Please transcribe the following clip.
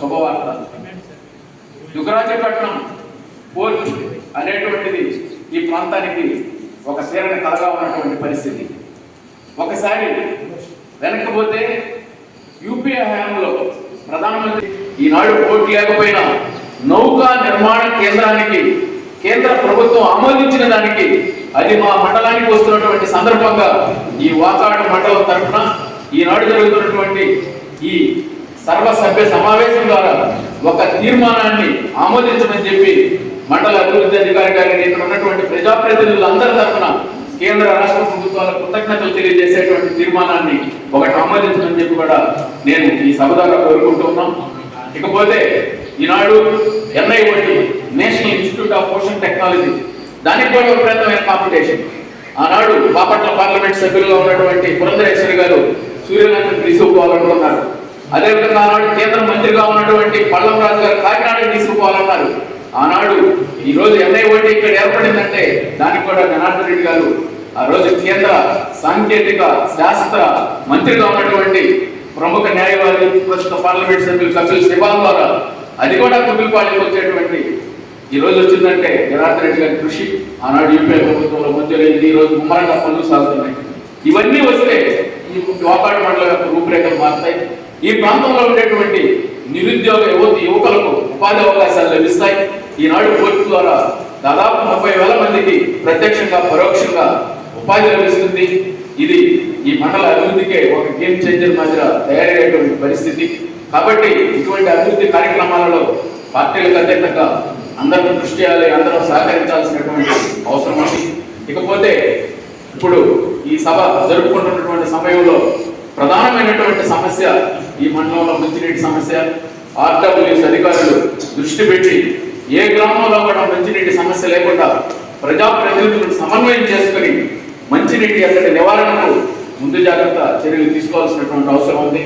శుభవార్త. దుగ్గరాజపట్నం పోర్ట్ అనేటువంటిది ఈ ప్రాంతానికి ఒక తీరని కలగా ఉన్నటువంటి పరిస్థితి. ఒకసారి వెనక్కిపోతే యూపీఏ హయాంలో ప్రధానమంత్రి ఈనాడు పోర్ట్ లేకపోయినా నౌకా నిర్మాణ కేంద్రానికి కేంద్ర ప్రభుత్వం ఆమోదించిన దానికి అది మా మండలానికి వస్తున్నటువంటి సందర్భంగా ఈ వాకాడు మండలం తరఫున ఈనాడు జరుగుతున్నటువంటి ఈ సర్వసభ్య సమావేశం ద్వారా ఒక తీర్మానాన్ని ఆమోదించమని చెప్పి మండల అభివృద్ధి అధికారి గారికి ఇక్కడ ఉన్నటువంటి ప్రజాప్రతినిధులందరి తరఫున కేంద్ర రాష్ట్ర ప్రభుత్వాల కృతజ్ఞతలు తెలియజేసేటువంటి తీర్మానాన్ని ఒకటి ఆమోదించమని చెప్పి కూడా నేను ఈ సభ ద్వారా కోరుకుంటున్నాం. ఇకపోతే ఈనాడు NIOT national institute of ocean technology దానికి కూడా విపరీతమైన కాంపిటీషన్. ఆనాడు బాపట్ల పార్లమెంట్ సభ్యులుగా ఉన్నటువంటి పురంధరేశ్వరి గారు సూర్యనాథన్ తీసుకుపోవాలనుకున్నారు. అదేవిధంగా ఆనాడు కేంద్ర మంత్రిగా ఉన్నటువంటి పల్లం రాజు గారు కాకినాడకి తీసుకుపోవాలన్నారు. ఆనాడు ఈ రోజు NIOT ఇక్కడ ఏర్పడిందంటే దానికి కూడా జనార్దన్ రెడ్డి గారు ఆ రోజు కేంద్ర సాంకేతిక శాస్త్ర మంత్రిగా ఉన్నటువంటి ప్రముఖ న్యాయవాది ప్రస్తుత పార్లమెంట్ సభ్యులు కపిల్ సిబాల్ ద్వారా అది కూడా కుమిలిపాళెకి వచ్చేటువంటి ఈ రోజు వచ్చిందంటే జనార్దన్ రెడ్డి గారి కృషి. ఆనాడు యూపీఏ ప్రభుత్వంలో మంజూరైంది. ఈ రోజు ముమ్మరంగా పనులు సాగుతున్నాయి. ఇవన్నీ వస్తే ఈ వాకాడు మండలం యొక్క రూపురేఖలు మారుతాయి. ఈ ప్రాంతంలో ఉండేటువంటి నిరుద్యోగ యువకులకు ఉపాధి అవకాశాలు లభిస్తాయి. ఈనాడు పోర్టు ద్వారా దాదాపు 30,000 మందికి ప్రత్యక్షంగా పరోక్షంగా ఉపాధి లభిస్తుంది. ఇది ఈ మండల అభివృద్ధికే ఒక గేమ్ చేంజర్ మాదిరిగా తయారయ్యేటువంటి పరిస్థితి. కాబట్టి ఇటువంటి అభివృద్ధి కార్యక్రమాలలో పార్టీలకు అతీతంగా అందరూ కృషి చేయాలి, అందరూ సహకరించాల్సినటువంటి అవసరం ఉంది. ఇకపోతే ఇప్పుడు ఈ సభ జరుపుకుంటున్నటువంటి సమయంలో ప్రధానమైనటువంటి సమస్య ఈ మండలంలో మంచినీటి సమస్య. RWS అధికారులు దృష్టి పెట్టి ఏ గ్రామంలో కూడా మంచినీటి సమస్య లేకుండా ప్రజాప్రతినిధులను సమన్వయం చేసుకుని మంచినీటి అక్కడి నివారణకు ముందు జాగ్రత్త చర్యలు తీసుకోవాల్సినటువంటి అవసరం ఉంది.